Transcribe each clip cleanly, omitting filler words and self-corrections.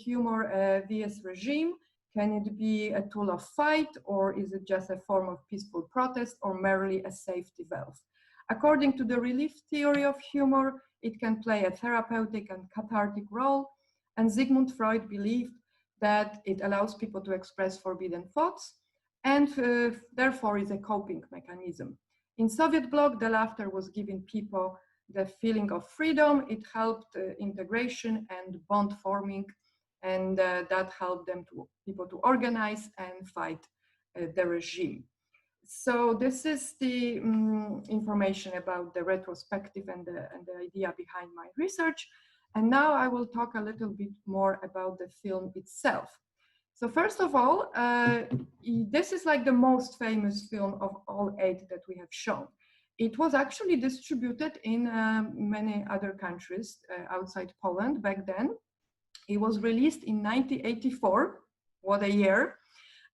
humor vs regime? Can it be a tool of fight, or is it just a form of peaceful protest, or merely a safety valve? According to the relief theory of humor, it can play a therapeutic and cathartic role, and Sigmund Freud believed that it allows people to express forbidden thoughts, and therefore is a coping mechanism. In Soviet bloc, the laughter was giving people the feeling of freedom. It helped integration and bond forming, and that helped people to organize and fight the regime. So this is the information about the retrospective and the idea behind my research. And now I will talk a little bit more about the film itself. So first of all, this is like the most famous film of all 8 that we have shown. It was actually distributed in many other countries outside Poland back then. It was released in 1984, what a year.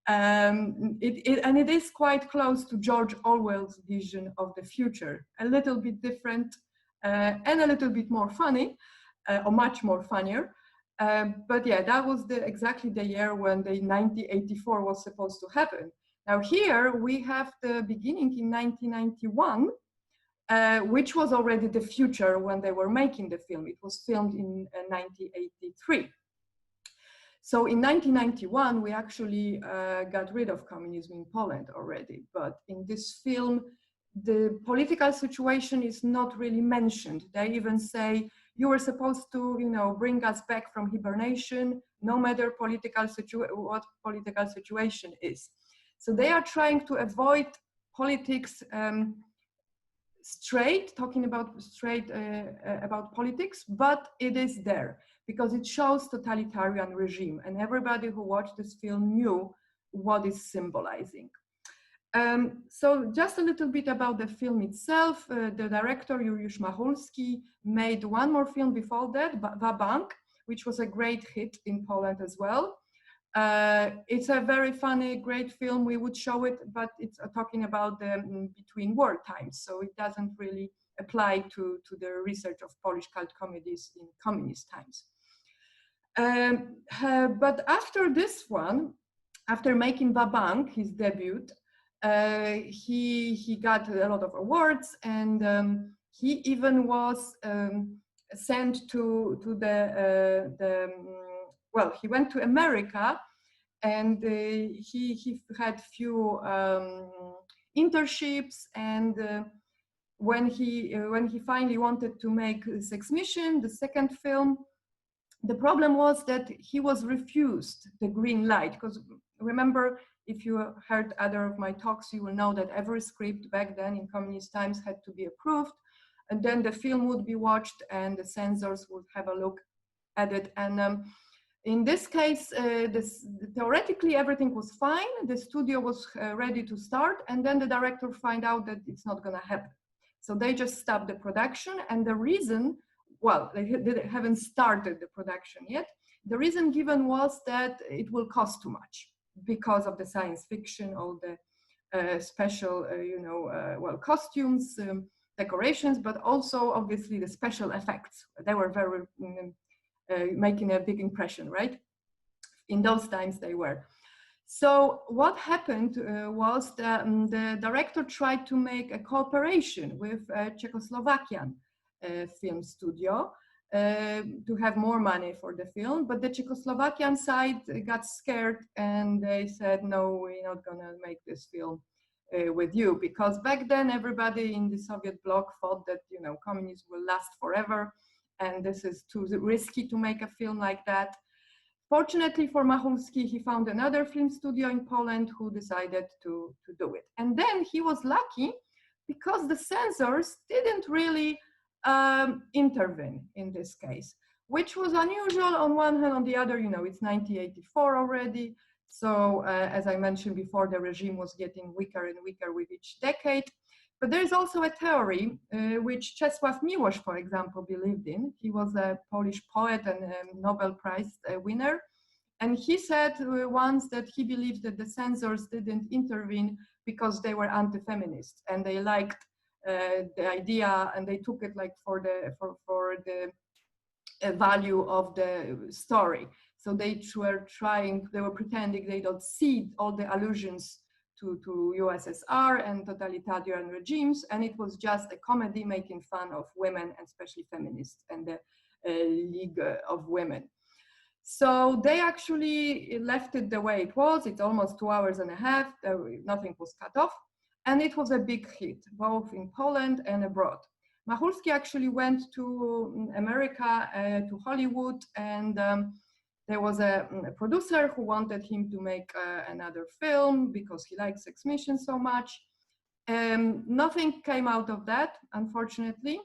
And it is quite close to George Orwell's vision of the future, a little bit different and a little bit more funny, or much more funnier. But yeah, that was exactly the year when the 1984 was supposed to happen. Now here we have the beginning in 1991, which was already the future when they were making the film. It was filmed in 1983. So in 1991, we actually got rid of communism in Poland already. But in this film, the political situation is not really mentioned. They even say, you were supposed to, bring us back from hibernation, no matter what political situation is. So they are trying to avoid politics talking about about politics, but it is there because it shows totalitarian regime, and everybody who watched this film knew what it's symbolizing. So just a little bit about the film itself. The director, Juliusz Machulski, made one more film before that, Va-Bank, which was a great hit in Poland as well. It's a very funny, great film. We would show it, but it's talking about the between war times, so it doesn't really apply to the research of Polish cult comedies in communist times. But after this one, after making Va-Bank, his debut, he got a lot of awards, and he even was sent to well, he went to America, and he had few internships, and when he finally wanted to make Sexmission, the second film, the problem was that he was refused the green light, because remember, if you heard other of my talks, you will know that every script back then in communist times had to be approved, and then the film would be watched and the censors would have a look at it. And in this case, theoretically everything was fine, the studio was ready to start, and then the director find out that it's not gonna happen. So they just stopped the production, and the reason, well, they haven't started the production yet. The reason given was that it will cost too much because of the science fiction, all the special, well, costumes, decorations, but also obviously the special effects. They were very making a big impression, right? In those times they were. So what happened was that the director tried to make a cooperation with a Czechoslovakian film studio to have more money for the film, but the Czechoslovakian side got scared and they said, no, we're not gonna make this film with you, because back then everybody in the Soviet bloc thought that, communism will last forever, and this is too risky to make a film like that. Fortunately for Machulski, he found another film studio in Poland who decided to do it. And then he was lucky because the censors didn't really intervene in this case, which was unusual on one hand. On the other, it's 1984 already. So as I mentioned before, the regime was getting weaker and weaker with each decade. But there is also a theory which Czesław Miłosz, for example, believed in. He was a Polish poet and Nobel Prize winner. And he said once that he believed that the censors didn't intervene because they were anti-feminist and they liked the idea, and they took it like for the value of the story. So they were pretending they don't see all the allusions to USSR and totalitarian regimes, and it was just a comedy making fun of women, and especially feminists and the League of Women. So they actually left it the way it was. It's almost 2 hours and a half. Nothing was cut off. And it was a big hit, both in Poland and abroad. Machulski actually went to America, to Hollywood, and there was a producer who wanted him to make another film because he liked Sexmission so much. Nothing came out of that, unfortunately,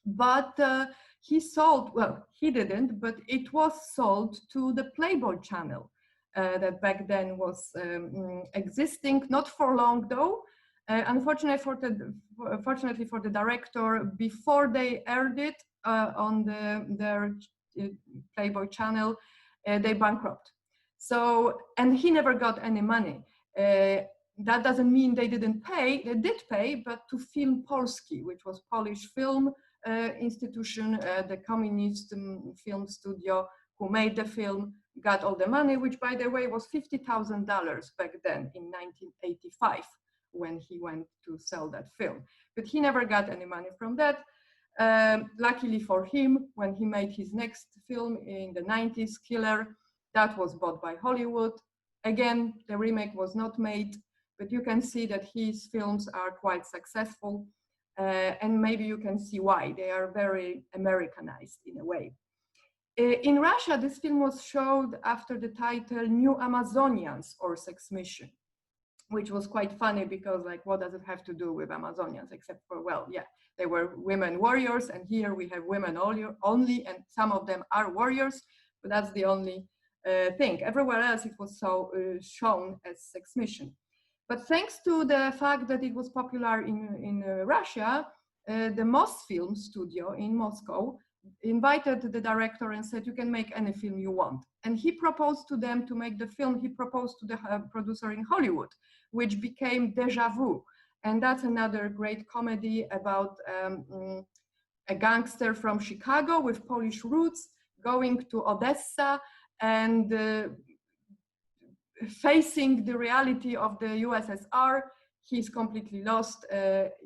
but he sold, well, he didn't, but it was sold to the Playboy channel that back then was existing, not for long though. Unfortunately for the director, before they aired it on their Playboy channel, they bankrupt. So, and he never got any money. That doesn't mean they didn't pay. They did pay, but to Film Polski, which was Polish film institution, the communist film studio who made the film, got all the money, which by the way was $50,000 back then in 1985 when he went to sell that film. But he never got any money from that. Luckily for him, when he made his next film in the 90s, Killer, that was bought by Hollywood. Again, the remake was not made, but you can see that his films are quite successful. And maybe you can see why. They are very Americanized in a way. In Russia, this film was showed after the title New Amazonians or Sexmission, which was quite funny because, like, what does it have to do with Amazonians except for, well, yeah, they were women warriors, and here we have women only, and some of them are warriors, but that's the only thing. Everywhere else it was so shown as Sexmission. But thanks to the fact that it was popular in Russia, the Mosfilm studio in Moscow invited the director and said, you can make any film you want. And he proposed to them to make the film. He proposed to the producer in Hollywood, which became Déjà Vu. And that's another great comedy about a gangster from Chicago with Polish roots going to Odessa and facing the reality of the USSR. He's completely lost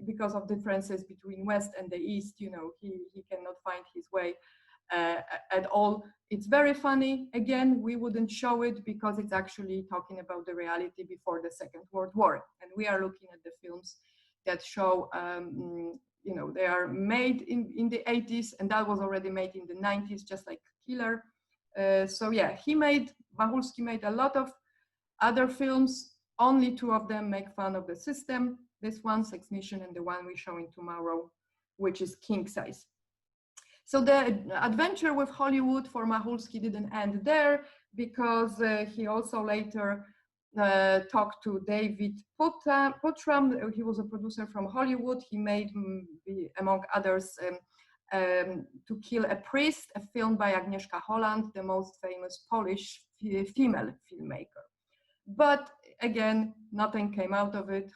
because of differences between West and the East. You know, he cannot find his way at all. It's very funny. Again, we wouldn't show it because it's actually talking about the reality before the Second World War. And we are looking at the films that show, you know, they are made in the 80s, and that was already made in the 90s, just like Killer. So yeah, Machulski made a lot of other films. Only 2 of them make fun of the system. This one, Sexmission, and the one we're showing tomorrow, which is King Size. So the adventure with Hollywood for Machulski didn't end there, because he also later talked to David Putram. He was a producer from Hollywood. He made, among others, To Kill a Priest, a film by Agnieszka Holland, the most famous Polish female filmmaker. But again, nothing came out of it.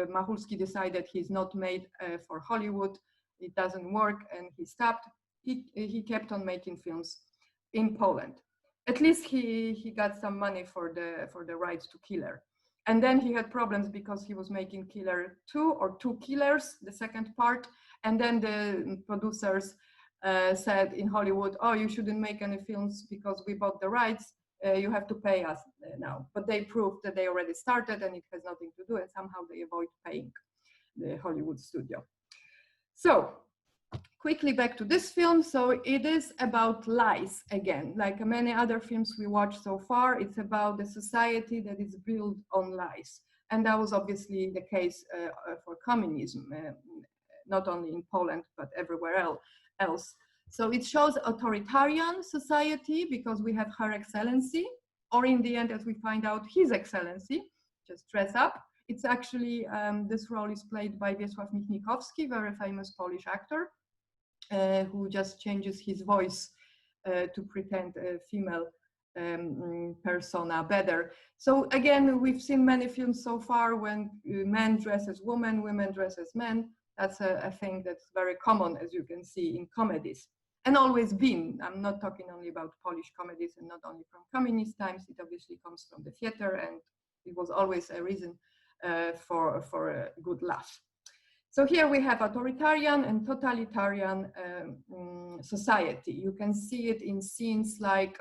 Machulski decided he's not made for Hollywood. It doesn't work, and he stopped. He kept on making films in Poland. At least he got some money for the rights to Killer. And then he had problems because he was making Killer 2 or 2 Killers, the second part. And then the producers said in Hollywood, oh, you shouldn't make any films because we bought the rights. You have to pay us now. But they proved that they already started and it has nothing to do, and somehow they avoid paying the Hollywood studio. So quickly back to this film. So it is about lies again. Like many other films we watched so far, it's about the society that is built on lies. And that was obviously the case for communism, not only in Poland, but everywhere else. So it shows authoritarian society because we have Her Excellency, or in the end, as we find out, His Excellency, just dress up. It's actually, this role is played by Wiesław Michnikowski, very famous Polish actor, who just changes his voice to pretend a female persona better. So again, we've seen many films so far when men dress as women, women dress as men. That's a thing that's very common, as you can see in comedies. and always been. I'm not talking only about Polish comedies and not only from communist times. It obviously comes from the theater, and it was always a reason for a good laugh. So here we have authoritarian and totalitarian society. You can see it in scenes like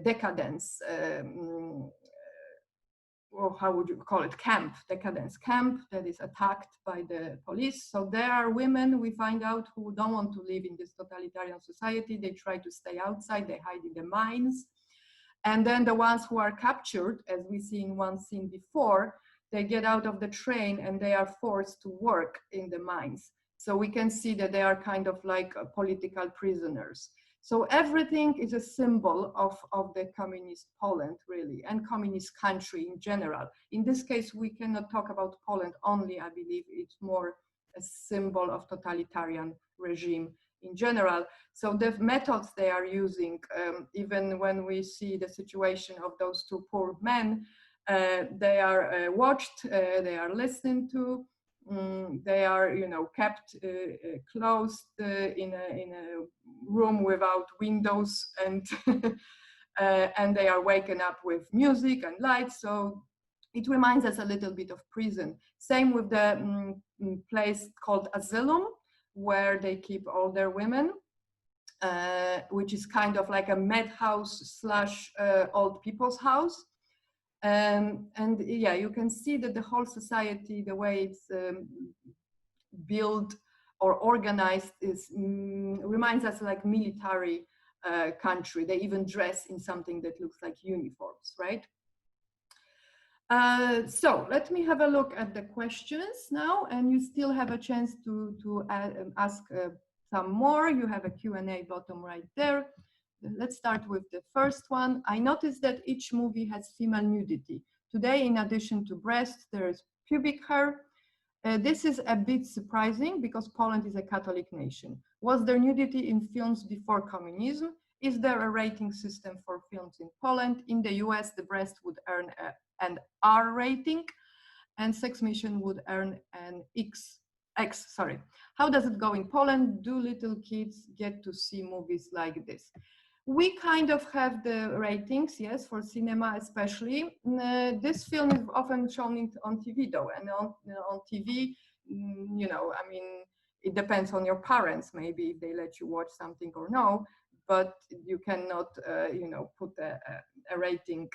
decadence, or how would you call it, camp, decadence camp that is attacked by the police. So there are women, we find out, who don't want to live in this totalitarian society. They try to stay outside, they hide in the mines. And then the ones who are captured, as we see in one scene before, they get out of the train and they are forced to work in the mines. So we can see that they are kind of like political prisoners. So everything is a symbol of the communist Poland, really, and communist country in general. In this case, we cannot talk about Poland only, I believe it's more a symbol of totalitarian regime in general. So the methods they are using, even when we see the situation of those two poor men, they are watched, they are listened to, they are, you know, kept closed in a room without windows, and and they are waken up with music and lights. So it reminds us a little bit of prison. Same with the place called Asylum, where they keep all their women, which is kind of like a madhouse slash old people's house. And yeah, you can see that the whole society, the way it's built or organized, is reminds us like military country. They even dress in something that looks like uniforms, right? So let me have a look at the questions now, and you still have a chance to ask some more. You have a Q&A bottom right there. Let's start with the first one. I noticed that each movie has female nudity. Today, in addition to breasts, there is pubic hair. This is a bit surprising because Poland is a Catholic nation. Was there nudity in films before communism? Is there a rating system for films in Poland? In the US, the breast would earn an R rating and Sexmission would earn an X. Sorry. How does it go in Poland? Do little kids get to see movies like this? We kind of have the ratings, yes, for cinema especially. This film is often shown on TV though, and on TV, you know, I mean, it depends on your parents, maybe if they let you watch something or no, but you cannot, you know, put a rating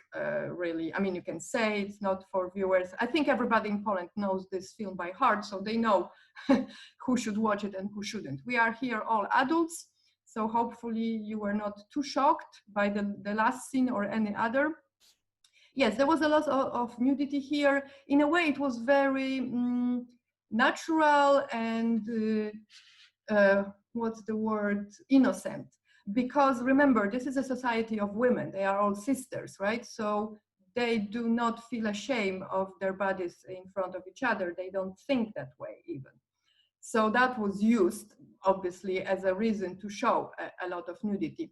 really. I mean, you can say it's not for viewers. I think everybody in Poland knows this film by heart, so they know who should watch it and who shouldn't. We are here all adults. So hopefully you were not too shocked by the last scene or any other. Yes, there was a lot of nudity here. In a way, it was very natural and what's the word? Innocent. Because remember, this is a society of women. They are all sisters, right? So they do not feel ashamed of their bodies in front of each other. They don't think that way even. So that was used, obviously, as a reason to show a lot of nudity.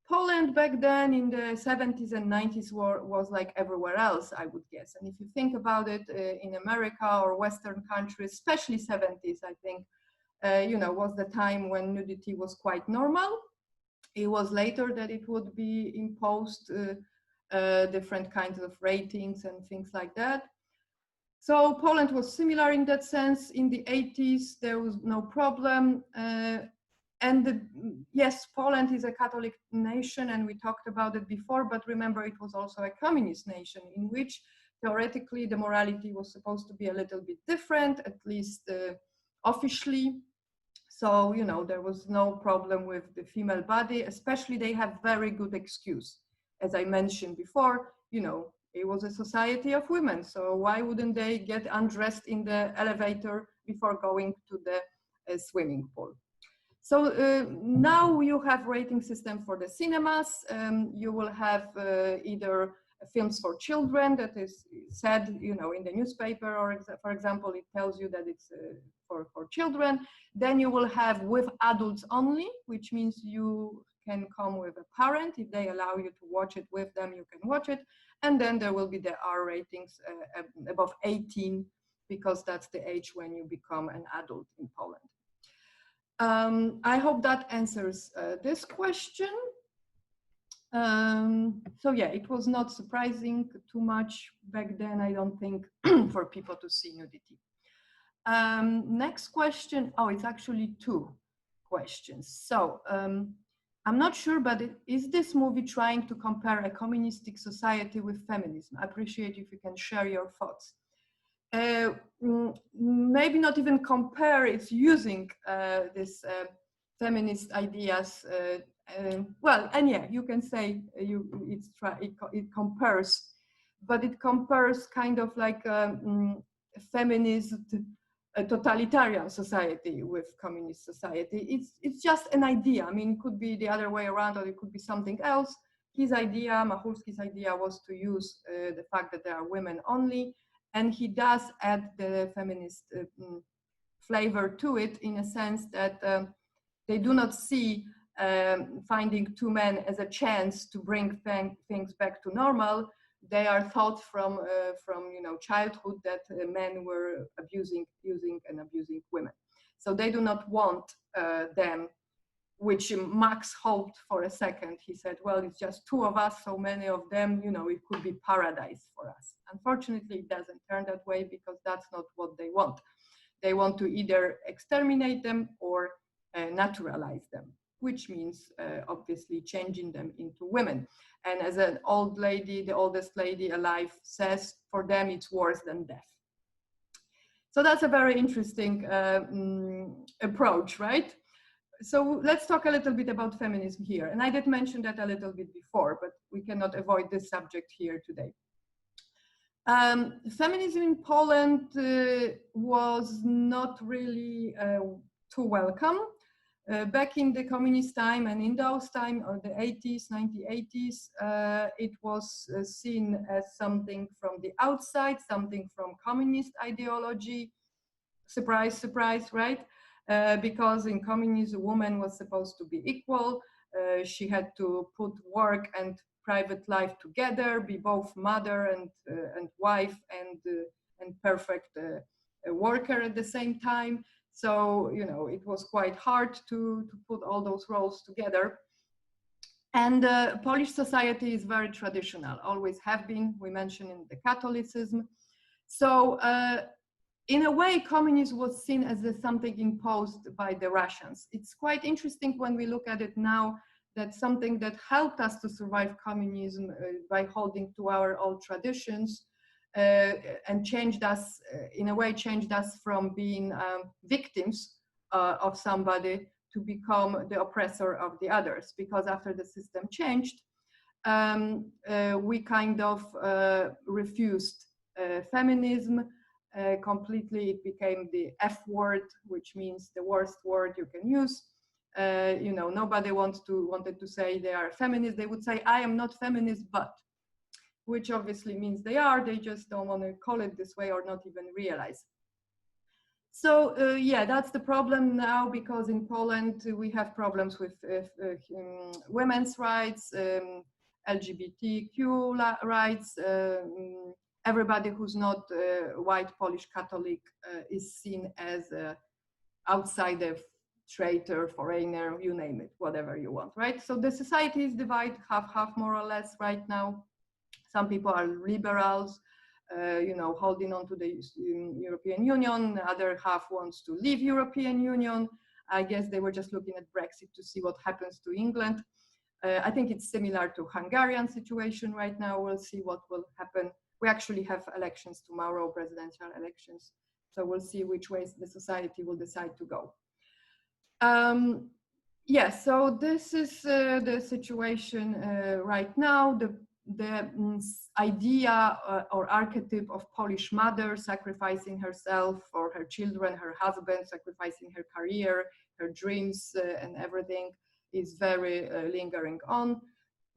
Poland back then in the 70s and 90s was like everywhere else, I would guess. And if you think about it, in America or Western countries, especially 70s, I think, you know, was the time when nudity was quite normal. It was later that it would be imposed different kinds of ratings and things like that. So Poland was similar in that sense. In the 80s, there was no problem. Yes, Poland is a Catholic nation, and we talked about it before, but remember, it was also a communist nation in which theoretically the morality was supposed to be a little bit different, at least officially. So, you know, there was no problem with the female body, especially they have very good excuse. As I mentioned before, you know, it was a society of women, so why wouldn't they get undressed in the elevator before going to the swimming pool? So now you have rating system for the cinemas. You will have either films for children that is said, you know, in the newspaper, or for example, it tells you that it's for children. Then you will have with adults only, which means you can come with a parent. If they allow you to watch it with them, you can watch it. And then there will be the R ratings above 18, because that's the age when you become an adult in Poland. I hope that answers this question. So yeah, it was not surprising too much back then, I don't think, for people to see nudity. Next question. Oh, it's actually two questions. So I'm not sure, but is this movie trying to compare a communistic society with feminism? I appreciate if you can share your thoughts. Maybe not even compare, it's using this feminist ideas. Well, and yeah, you can say it compares, but it compares kind of like a feminist, a totalitarian society with communist society. It's just an idea. I mean, it could be the other way around, or it could be something else. His idea, Machulski's idea, was to use the fact that there are women only, and he does add the feminist flavor to it, in a sense that they do not see finding two men as a chance to bring things back to normal. They are taught from childhood that men were using women. So they do not want them, which Max hoped for a second. He said, well, it's just two of us, so many of them, it could be paradise for us. Unfortunately, it doesn't turn that way, because that's not what they want. They want to either exterminate them or naturalize them, which means obviously changing them into women. And as an old lady, the oldest lady alive, says, for them it's worse than death. So that's a very interesting approach, right? So let's talk a little bit about feminism here. And I did mention that a little bit before, but we cannot avoid this subject here today. Feminism in Poland was not really too welcome. Back in the communist time and in those time, or the 80s, 1980s, it was seen as something from the outside, something from communist ideology. Surprise, surprise, right? Because in communism, a woman was supposed to be equal. She had to put work and private life together, be both mother and wife and perfect worker at the same time. So, it was quite hard to put all those roles together. And Polish society is very traditional, always have been. We mentioned in the Catholicism. So in a way, communism was seen as something imposed by the Russians. It's quite interesting when we look at it now, that something that helped us to survive communism by holding to our old traditions and changed us, in a way, changed us from being victims of somebody to become the oppressor of the others. Because after the system changed, we kind of refused feminism. Completely, it became the F word, which means the worst word you can use. Nobody wanted to say they are feminist. They would say, I am not feminist, but, which obviously means they are. They just don't want to call it this way or not even realize. So yeah, that's the problem now, because in Poland we have problems with women's rights, LGBTQ rights. Everybody who's not white Polish Catholic is seen as outsider, traitor, foreigner, you name it, whatever you want, right? So the society is divided half more or less right now. Some people are liberals, holding on to the European Union. The other half wants to leave European Union. I guess they were just looking at Brexit to see what happens to England. I think it's similar to Hungarian situation right now. We'll see what will happen. We actually have elections tomorrow, presidential elections. So we'll see which ways the society will decide to go. Yeah, so this is the situation right now. The idea or archetype of Polish mother sacrificing herself for her children, her husband, sacrificing her career, her dreams and everything is very lingering on.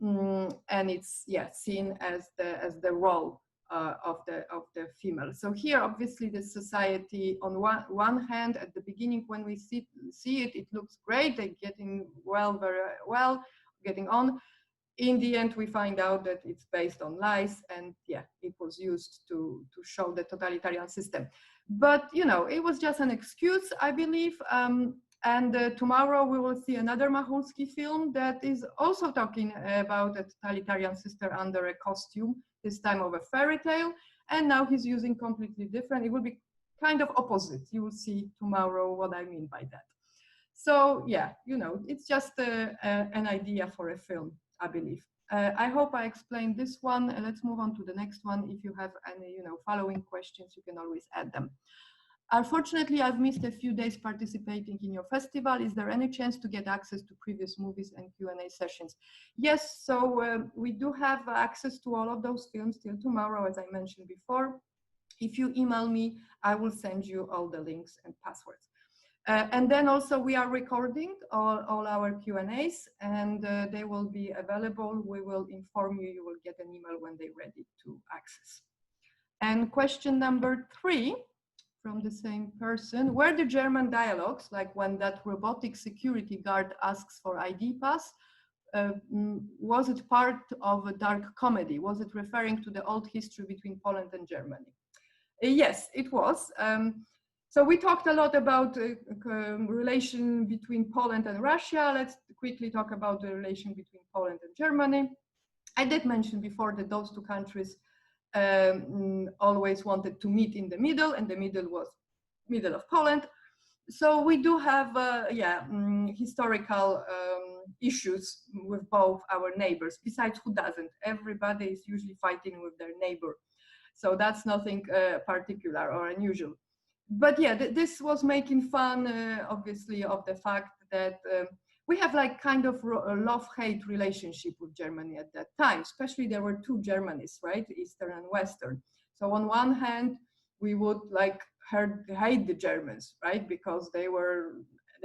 And it's seen as the role of the female. So here, obviously, the society, on one hand, at the beginning, when we see it, it looks great. They're getting very well, getting on. In the end, we find out that it's based on lies, and it was used to show the totalitarian system. But it was just an excuse, I believe. And tomorrow we will see another Machulski film that is also talking about a totalitarian sister under a costume, this time of a fairy tale. And now he's using completely different. It will be kind of opposite. You will see tomorrow what I mean by that. So yeah, you know, it's just an idea for a film, I believe. I hope I explained this one. Let's move on to the next one. If you have any, you know, following questions, you can always add them. Unfortunately, I've missed a few days participating in your festival. Is there any chance to get access to previous movies and Q&A sessions? Yes, so we do have access to all of those films till tomorrow, as I mentioned before. If you email me, I will send you all the links and passwords. And then also we are recording all our Q&As, and they will be available. We will inform you, you will get an email when they're ready to access. And question number 3, from the same person, were the German dialogues, like when that robotic security guard asks for ID pass, was it part of a dark comedy? Was it referring to the old history between Poland and Germany? Yes, it was. So we talked a lot about relation between Poland and Russia. Let's quickly talk about the relation between Poland and Germany. I did mention before that those two countries always wanted to meet in the middle, and the middle was middle of Poland. So we do have historical issues with both our neighbors. Besides, who doesn't? Everybody is usually fighting with their neighbor. So that's nothing particular or unusual. But yeah, this was making fun, obviously, of the fact that we have like kind of a love-hate relationship with Germany at that time. Especially there were two Germanys, right? Eastern and Western. So on one hand, we would like hate the Germans, right? Because they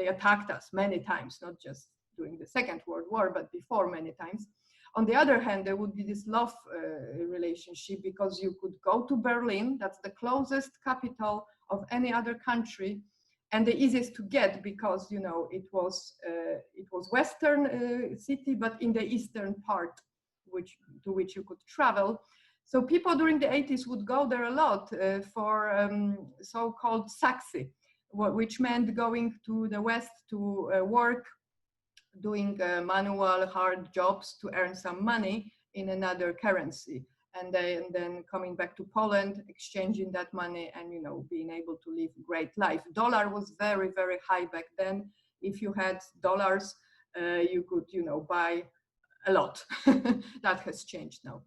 attacked us many times, not just during the Second World War, but before many times. On the other hand, there would be this love relationship because you could go to Berlin, that's the closest capital of any other country, and the easiest to get because, you know, it was Western city, but in the eastern part, to which you could travel. So people during the 80s would go there a lot for so-called Saxy, which meant going to the West to work, doing manual hard jobs to earn some money in another currency, and then coming back to Poland, exchanging that money, and, you know, being able to live great life. Dollar was very, very high back then. If you had dollars, you could, you know, buy a lot. That has changed now.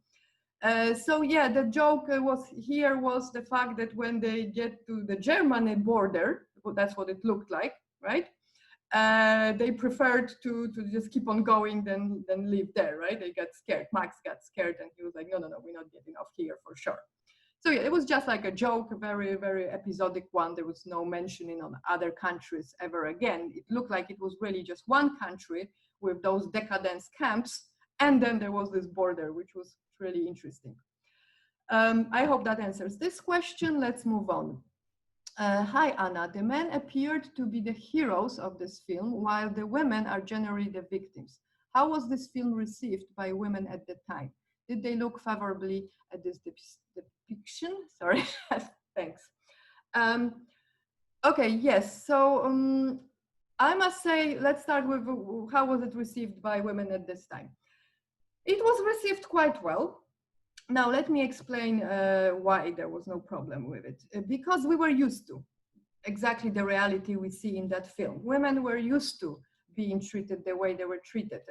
So yeah, the joke was the fact that when they get to the Germany border, that's what it looked like, right? They preferred to just keep on going than live there, right? They got scared. Max got scared, and he was like, no, we're not getting off here for sure. So yeah, it was just like a joke, a very, very episodic one. There was no mentioning on other countries ever again. It looked like it was really just one country with those decadence camps, and then there was this border, which was really interesting. I hope that answers this question. Let's move on. Hi, Anna. The men appeared to be the heroes of this film, while the women are generally the victims. How was this film received by women at the time? Did they look favorably at this depiction? Sorry, thanks. Okay, yes. So I must say, let's start with how was it received by women at this time? It was received quite well. Now, let me explain why there was no problem with it. Because we were used to exactly the reality we see in that film. Women were used to being treated the way they were treated.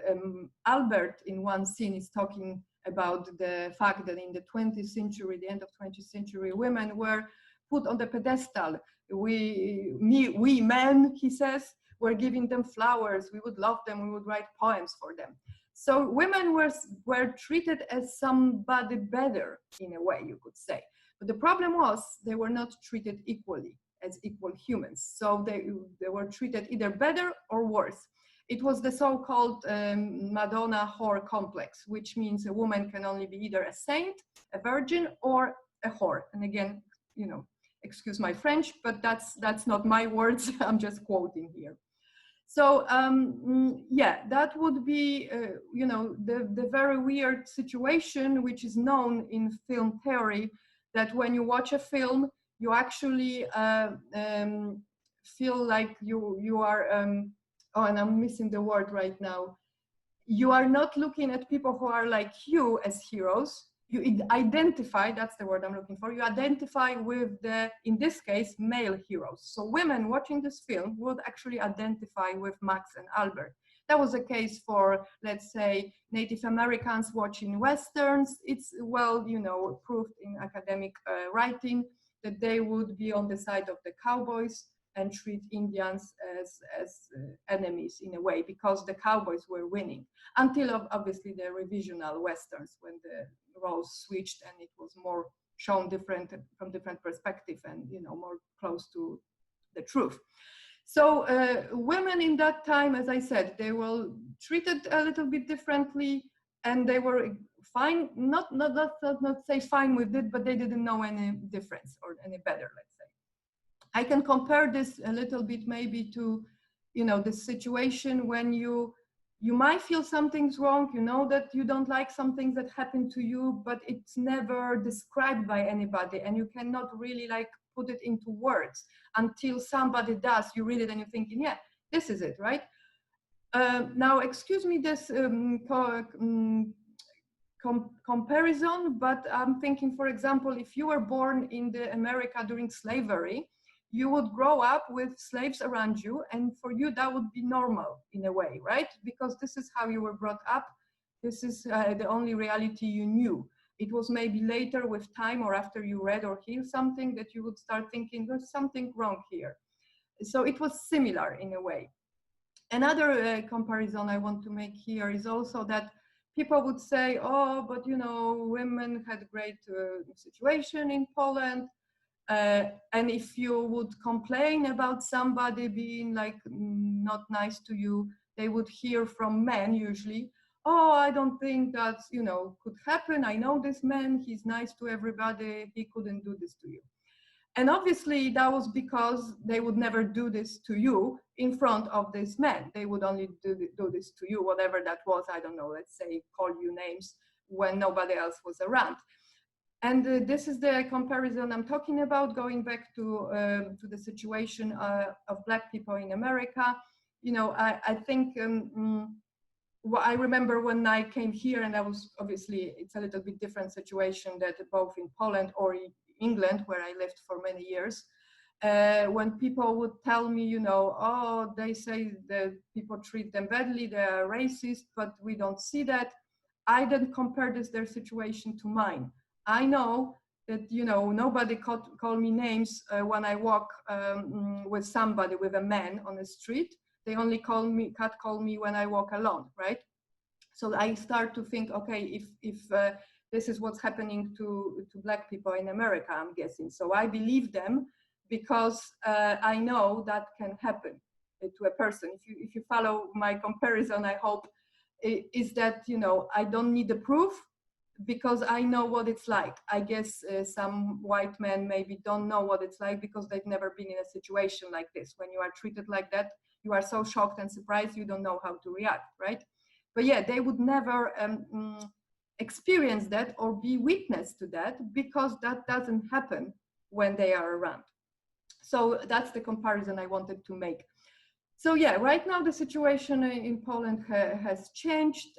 Albert, in one scene, is talking about the fact that in the 20th century, the end of 20th century, women were put on the pedestal. We men, he says, were giving them flowers. We would love them. We would write poems for them. So women were treated as somebody better, in a way, you could say. But the problem was they were not treated equally as equal humans. So they were treated either better or worse. It was the so-called Madonna whore complex, which means a woman can only be either a saint, a virgin, or a whore. And again, you know, excuse my French, but that's not my words. I'm just quoting here. So yeah, that would be, you know, the very weird situation, which is known in film theory, that when you watch a film, you actually feel like you are, oh, and I'm missing the word right now. You are not looking at people who are like you as heroes. You identify, that's the word I'm looking for, you identify with the, in this case, male heroes. So women watching this film would actually identify with Max and Albert. That was the case for, let's say, Native Americans watching Westerns. It's well, you know, proved in academic writing that they would be on the side of the cowboys and treat Indians as enemies in a way, because the cowboys were winning, until obviously the revisional Westerns, when the roles switched and it was more shown different from different perspective and, you know, more close to the truth. So women in that time, as I said, they were treated a little bit differently, and they were fine, not say fine with it, but they didn't know any difference or any better, let's say. I can compare this a little bit maybe to, you know, the situation when you might feel something's wrong, you know that you don't like some things that happen to you, but it's never described by anybody, and you cannot really like put it into words until somebody does. You read it and you're thinking, yeah, this is it, right? Now, excuse me this comparison, but I'm thinking, for example, if you were born in the America during slavery, you would grow up with slaves around you, and for you that would be normal in a way, right? Because this is how you were brought up. This is the only reality you knew. It was maybe later with time or after you read or hear something that you would start thinking there's something wrong here. So it was similar in a way. Another comparison I want to make here is also that people would say, oh, but you know, women had a great situation in Poland. And if you would complain about somebody being like not nice to you, they would hear from men usually, oh, I don't think that, you know, could happen. I know this man, he's nice to everybody, he couldn't do this to you. And obviously that was because they would never do this to you in front of this man. They would only do this to you, whatever that was, I don't know, let's say call you names when nobody else was around. And this is the comparison I'm talking about, going back to the situation of Black people in America. You know, I think well, I remember when I came here, and I was obviously, it's a little bit different situation that both in Poland or in England, where I lived for many years, when people would tell me, you know, oh, they say that people treat them badly, they are racist, but we don't see that. I didn't compare their situation to mine. I know that, you know, nobody call me names when I walk with somebody, with a man on the street. They only call me when I walk alone, right? So I start to think, okay, if this is what's happening to Black people in America, I'm guessing. So I believe them because I know that can happen to a person. If you follow my comparison, I hope, is that, you know, I don't need the proof, because I know what it's like. I guess some white men maybe don't know what it's like because they've never been in a situation like this. When you are treated like that, you are so shocked and surprised, you don't know how to react, right? But yeah, they would never experience that or be witness to that, because that doesn't happen when they are around. So that's the comparison I wanted to make. So yeah, right now the situation in Poland has changed.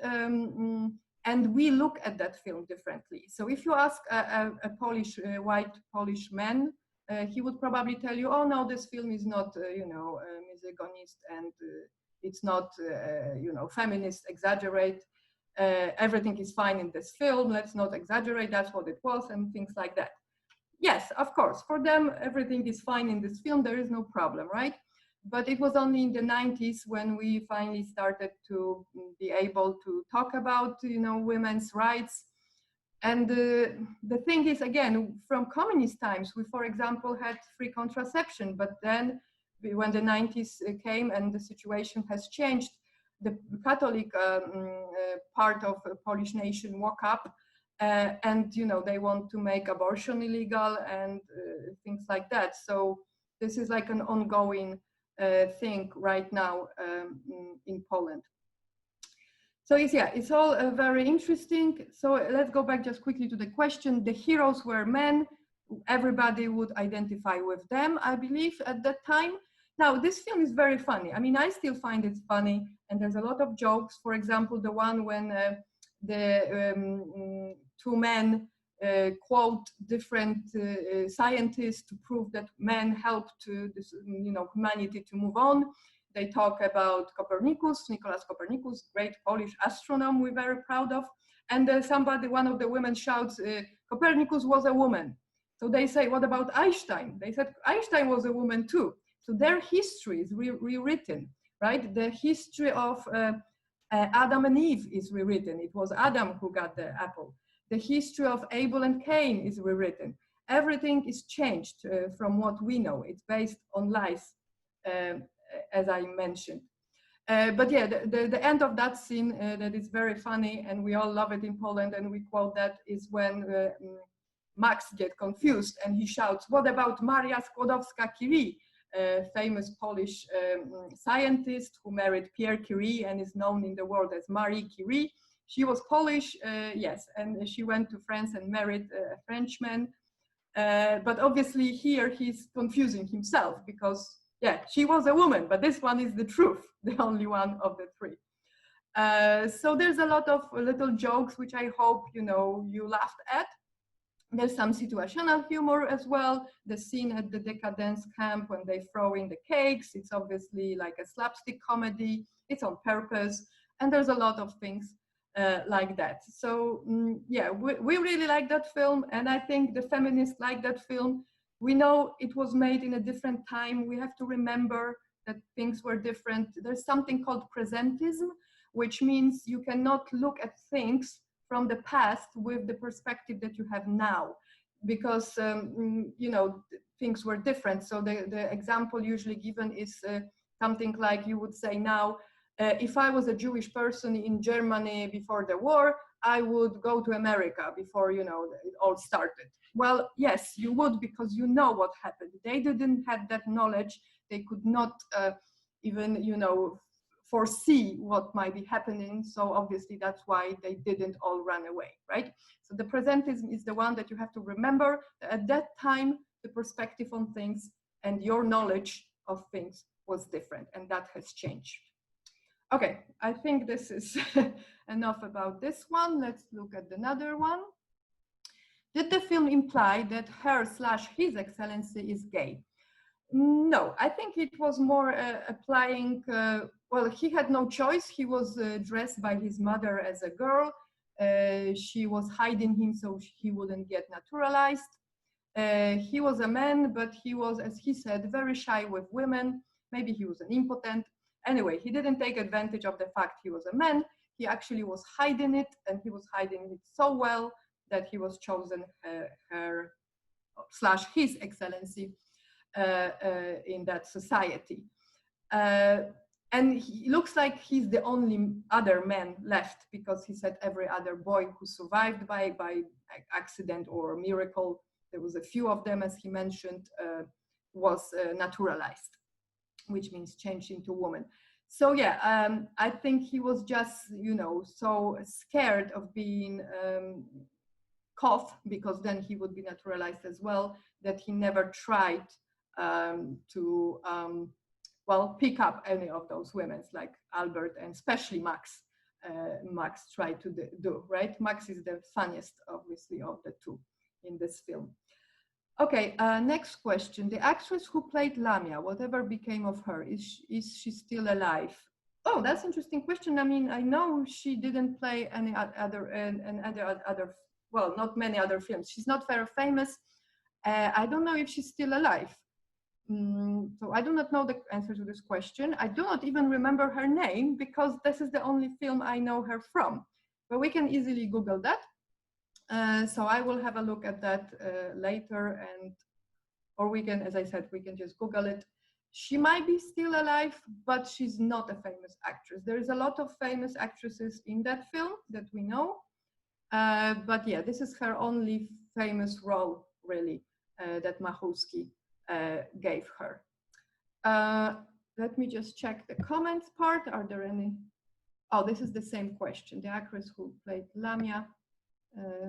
And we look at that film differently. So if you ask a Polish, white Polish man, he would probably tell you, oh no, this film is not, you know, misogynist, and it's not, you know, feminist, exaggerate. Everything is fine in this film, let's not exaggerate, that's what it was, and things like that. Yes, of course, for them, everything is fine in this film, there is no problem, right? But it was only in the 90s when we finally started to be able to talk about, you know, women's rights. And the thing is, again, from communist times, we, for example, had free contraception. But then when the 90s came and the situation has changed, the Catholic part of the Polish nation woke up and, you know, they want to make abortion illegal and things like that. So this is like an ongoing thing right now in Poland. So it's all very interesting. So let's go back just quickly to the question. The heroes were men. Everybody would identify with them, I believe, at that time. Now, this film is very funny. I mean, I still find it funny, and there's a lot of jokes. For example, the one when the two men quote different scientists to prove that men help to this, humanity to move on. They talk about Copernicus, Nicolaus Copernicus, great Polish astronomer we're very proud of. And one of the women shouts, Copernicus was a woman. So they say, what about Einstein? They said, Einstein was a woman too. So their history is rewritten, right? The history of Adam and Eve is rewritten. It was Adam who got the apple. The history of Abel and Cain is rewritten. Everything is changed from what we know. It's based on lies, as I mentioned. But yeah, the end of that scene that is very funny, and we all love it in Poland, and we quote that, is when Max gets confused and he shouts, what about Maria Skłodowska-Curie, a famous Polish scientist who married Pierre Curie and is known in the world as Marie Curie. She was Polish, yes, and she went to France and married a Frenchman. But obviously here he's confusing himself because, yeah, she was a woman, but this one is the truth, the only one of the three. So there's a lot of little jokes which I hope you laughed at. There's some situational humor as well. The scene at the decadence camp when they throw in the cakes, it's obviously like a slapstick comedy. It's on purpose, and there's a lot of things like that. So yeah, we really like that film, and I think the feminists like that film. We know it was made in a different time. We have to remember that things were different. There's something called presentism, which means you cannot look at things from the past with the perspective that you have now, because things were different. So the example usually given is something like, you would say now, if I was a Jewish person in Germany before the war, I would go to America before it all started. Well, yes, you would, because you know what happened. They didn't have that knowledge. They could not even foresee what might be happening. So obviously that's why they didn't all run away, right? So the presentism is the one that you have to remember. At that time, the perspective on things and your knowledge of things was different, and that has changed. Okay, I think this is enough about this one. Let's look at another one. Did the film imply that her/his excellency is gay? No, I think it was more applying, well, he had no choice. He was dressed by his mother as a girl. She was hiding him so he wouldn't get naturalized. He was a man, but he was, as he said, very shy with women. Maybe he was an impotent. Anyway, he didn't take advantage of the fact he was a man. He actually was hiding it, and he was hiding it so well that he was chosen her/his excellency in that society. And he looks like he's the only other man left, because he said every other boy who survived by accident or miracle, there was a few of them, as he mentioned, was naturalized, which means changed into woman. So yeah, I think he was just, so scared of being caught, because then he would be naturalized as well, that he never tried to, well, pick up any of those women like Albert and especially Max. Max tried to do, right? Max is the funniest, obviously, of the two in this film. Okay, next question. The actress who played Lamia, whatever became of her, is she still alive? Oh, that's an interesting question. I mean, I know she didn't play any other, well, not many other films. She's not very famous. I don't know if she's still alive. So I do not know the answer to this question. I do not even remember her name, because this is the only film I know her from. But we can easily Google that. So I will have a look at that later, or we can, as I said, we can just Google it. She might be still alive, but she's not a famous actress. There is a lot of famous actresses in that film that we know. But yeah, this is her only famous role, really, that Machulski gave her. Let me just check the comments part. Are there any? Oh, this is the same question. The actress who played Lamia,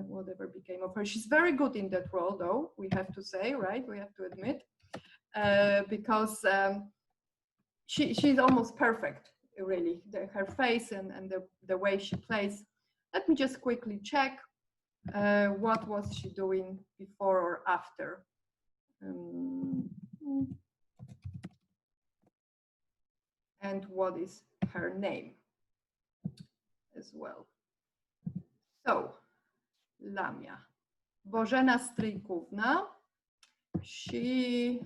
whatever became of her. She's very good in that role, though, we have to say, right? We have to admit, because she's almost perfect, really. Her face and the way she plays. Let me just quickly check what was she doing before or after. And what is her name as well. So, Lamia. Bożena Stryjkówna. She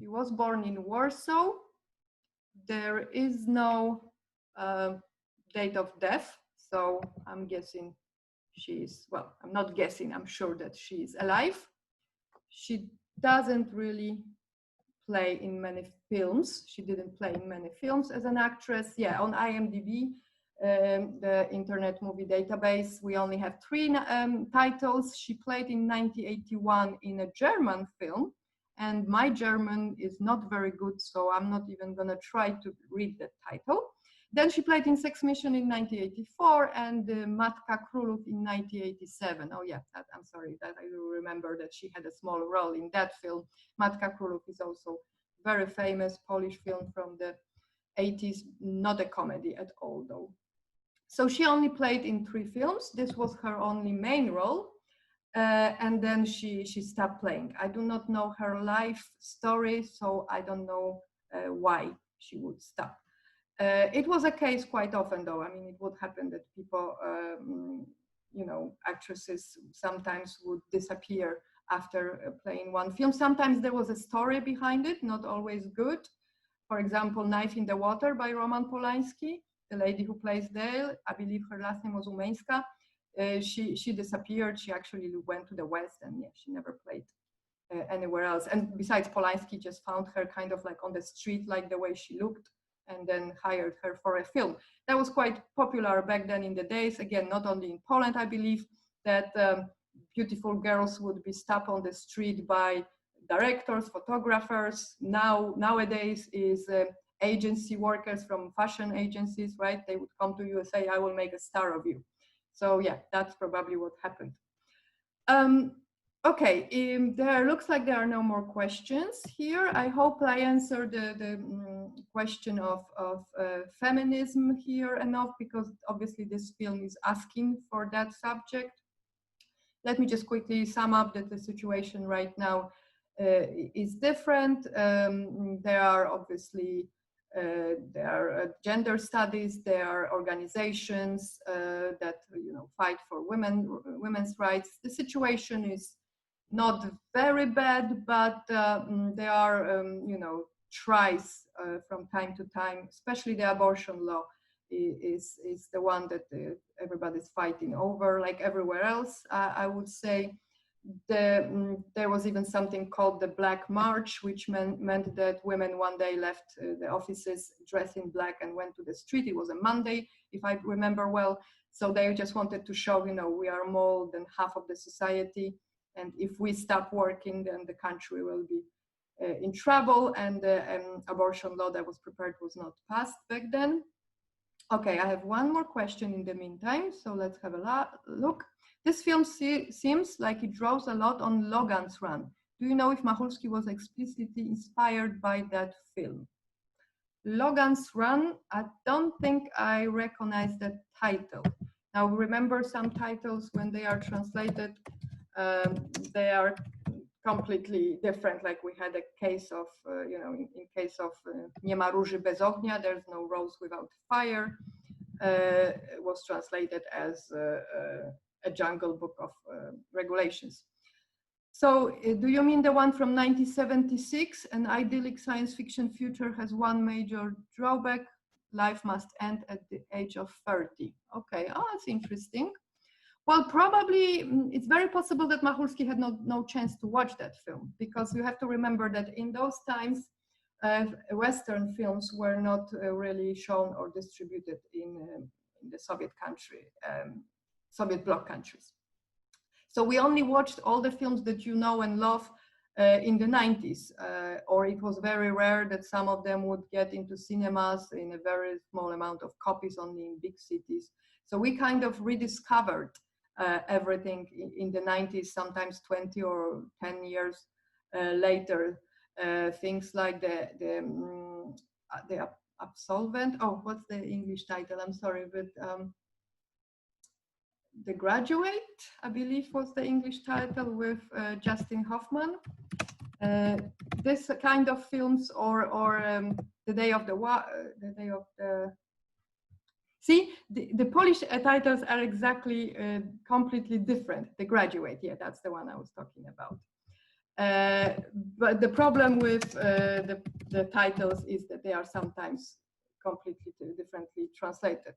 was born in Warsaw. There is no date of death, so I'm guessing she's, well, I'm not guessing, I'm sure that she's alive. She doesn't really play in many films. She didn't play in many films as an actress. Yeah, on IMDb, the Internet Movie Database, we only have 3 titles. She played in 1981 in a German film, and my German is not very good, so I'm not even gonna try to read the title. Then she played in Sexmission in 1984 and Matka Królów in 1987. Oh yeah, I'm sorry, that I remember that she had a small role in that film. Matka Królów is also very famous Polish film from the 80s, not a comedy at all though. So she only played in 3 films. This was her only main role. And then she stopped playing. I do not know her life story, so I don't know why she would stop. It was a case quite often though. I mean, it would happen that people, you know, actresses sometimes would disappear after playing one film. Sometimes there was a story behind it, not always good. For example, Knife in the Water by Roman Polanski. The lady who plays there, I believe her last name was Umeńska. She disappeared. She actually went to the West, and yeah, she never played anywhere else. And besides, Polanski just found her kind of like on the street, like the way she looked, and then hired her for a film. That was quite popular back then in the days. Again, not only in Poland, I believe, that beautiful girls would be stopped on the street by directors, photographers. Nowadays is agency workers from fashion agencies, right? They would come to you and say, I will make a star of you. So yeah, that's probably what happened. Okay, there looks like there are no more questions here. I hope I answered the question of feminism here enough, because obviously this film is asking for that subject. Let me just quickly sum up that the situation right now is different. There are obviously there are gender studies, there are organizations that fight for women's rights. The situation is not very bad, but there are tries from time to time, especially the abortion law is the one that everybody's fighting over, like everywhere else. I would say there was even something called the Black March, which meant that women one day left the offices dressed in black and went to the street. It was a Monday, if I remember well. So they just wanted to show, we are more than half of the society. And if we stop working, then the country will be in trouble. And the abortion law that was prepared was not passed back then. Okay, I have one more question in the meantime. So let's have a look. This film seems like it draws a lot on Logan's Run. Do you know if Machulski was explicitly inspired by that film? Logan's Run, I don't think I recognize that title. Now, remember some titles when they are translated, they are completely different. Like we had a case of, in case of Nie ma róży bez ognia, there's no rose without fire, it was translated as a Jungle Book of Regulations. So do you mean the one from 1976? An idyllic science fiction future has one major drawback. Life must end at the age of 30. Okay, oh, that's interesting. Well, probably it's very possible that Machulski had no chance to watch that film, because you have to remember that in those times, Western films were not really shown or distributed in the Soviet country, Soviet bloc countries. So we only watched all the films that you know and love in the 90s, or it was very rare that some of them would get into cinemas in a very small amount of copies, only in big cities. So we kind of rediscovered everything in the 90s, sometimes 20 or 10 years later. Things like the the absolvent. Oh, what's the English title? I'm sorry, but The Graduate, I believe, was the English title, with Justin Hoffman. This kind of films, or The Day of the See, the Polish titles are exactly completely different. The Graduate, yeah, that's the one I was talking about. But the problem with the titles is that they are sometimes completely differently translated.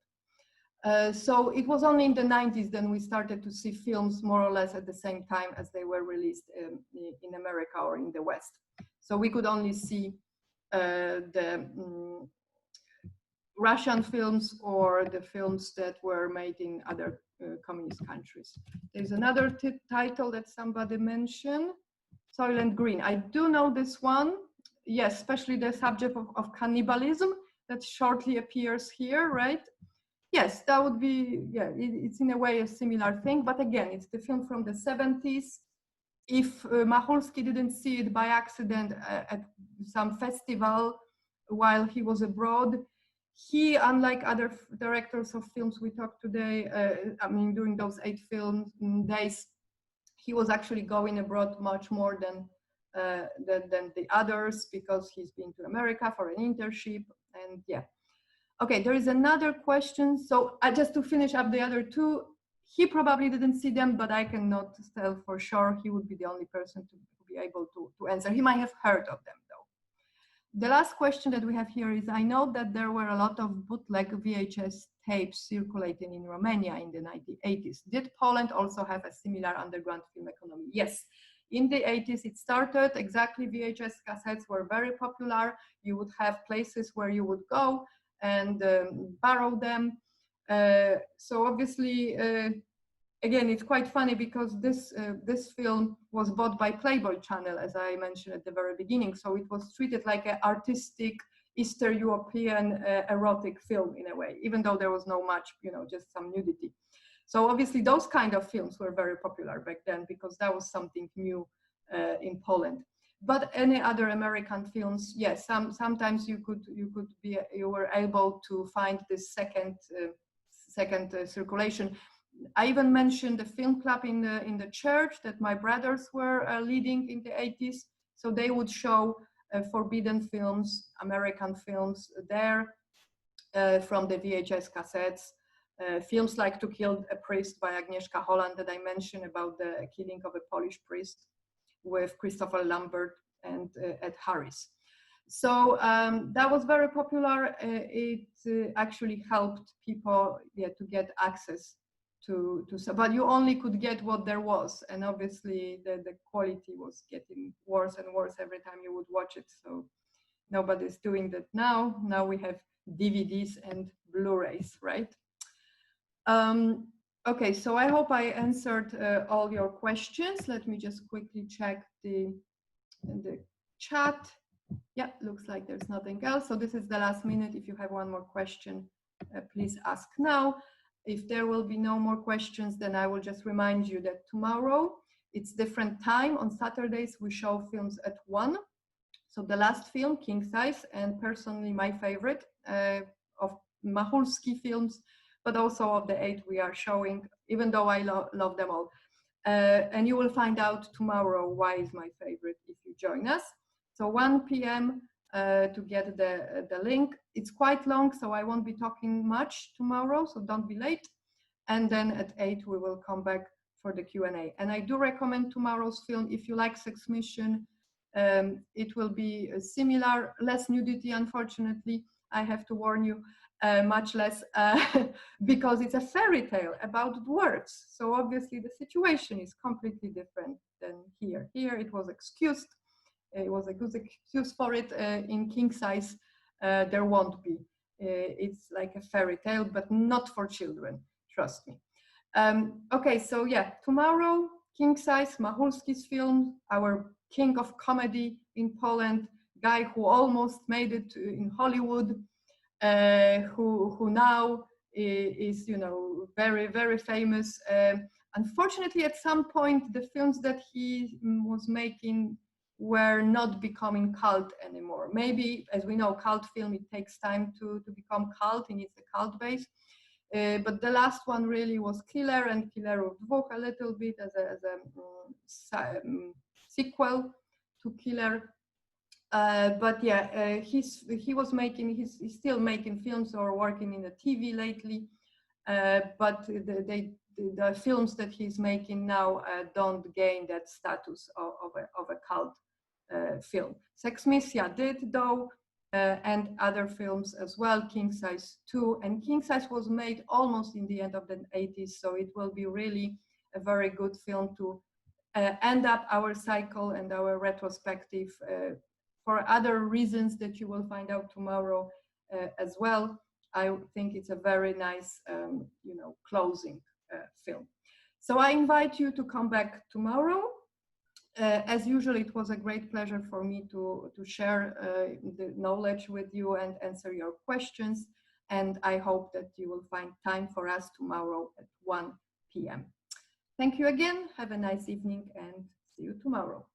So it was only in the 90s then we started to see films more or less at the same time as they were released in America or in the West. So we could only see the Russian films or the films that were made in other communist countries. There's another title that somebody mentioned, Soylent Green. I do know this one. Yes, especially the subject of cannibalism that shortly appears here, right? Yes, that would be, yeah, it's in a way a similar thing, but again, it's the film from the 70s. If Machulski didn't see it by accident at some festival while he was abroad, he, unlike other directors of films we talked today, I mean, during those 8 film days, he was actually going abroad much more than the others, because he's been to America for an internship, and yeah. Okay, there is another question. So just to finish up the other 2, he probably didn't see them, but I cannot tell for sure. He would be the only person to be able to answer. He might have heard of them though. The last question that we have here is, I know that there were a lot of bootleg VHS tapes circulating in Romania in the 1980s. Did Poland also have a similar underground film economy? Yes. In the 80s, it started exactly. VHS cassettes were very popular. You would have places where you would go and borrow them. So obviously, again, it's quite funny because this film was bought by Playboy Channel, as I mentioned at the very beginning. So it was treated like an artistic Eastern European erotic film in a way, even though there was no much, you know, just some nudity. So obviously those kind of films were very popular back then because that was something new in Poland. But any other American films, yes, sometimes you were able to find this second circulation. I even mentioned the film club in the church that my brothers were leading in the 80s. So they would show forbidden films, American films there from the VHS cassettes. Films like To Kill a Priest by Agnieszka Holland that I mentioned, about the killing of a Polish priest, with Christopher Lambert and Ed Harris. So that was very popular. It actually helped people to get access to, but you only could get what there was. And obviously the quality was getting worse and worse every time you would watch it. So nobody's doing that now. Now we have DVDs and Blu-rays, right? Okay, so I hope I answered all your questions. Let me just quickly check the chat. Yeah, looks like there's nothing else. So this is the last minute. If you have one more question, please ask now. If there will be no more questions, then I will just remind you that tomorrow it's different time. On Saturdays, we show films at 1. So the last film, King Size, and personally my favorite of Machulski films, but also of the 8 we are showing, even though I love them all. And you will find out tomorrow why is my favorite if you join us. So 1 p.m. To get the link. It's quite long, so I won't be talking much tomorrow, so don't be late. And then at 8 we will come back for the Q&A. And I do recommend tomorrow's film if you like Sexmission. It will be similar, less nudity, unfortunately. I have to warn you, much less, because it's a fairy tale about dwarves. So obviously the situation is completely different than here. Here it was excused. It was a good excuse for it. In King Size, there won't be. It's like a fairy tale, but not for children, trust me. Okay, so yeah, tomorrow, King Size, Machulski's film, our king of comedy in Poland, guy who almost made it in Hollywood, who now is, you know, very, very famous. Unfortunately, at some point, the films that he was making were not becoming cult anymore. Maybe, as we know, cult film, it takes time to become cult, and it's a cult base. But the last one really was Killer, and Killer of Dwóch a little bit as a sequel to Killer. But yeah, he's still making films or working in the TV lately. But the films that he's making now don't gain that status of a cult film. Sexmission did though, and other films as well, King Size 2. And King Size was made almost in the end of the 80s, so it will be really a very good film to end up our cycle and our retrospective for other reasons that you will find out tomorrow as well. I think it's a very nice, closing film. So I invite you to come back tomorrow. As usual, it was a great pleasure for me to share the knowledge with you and answer your questions. And I hope that you will find time for us tomorrow at 1 p.m. Thank you again. Have a nice evening and see you tomorrow.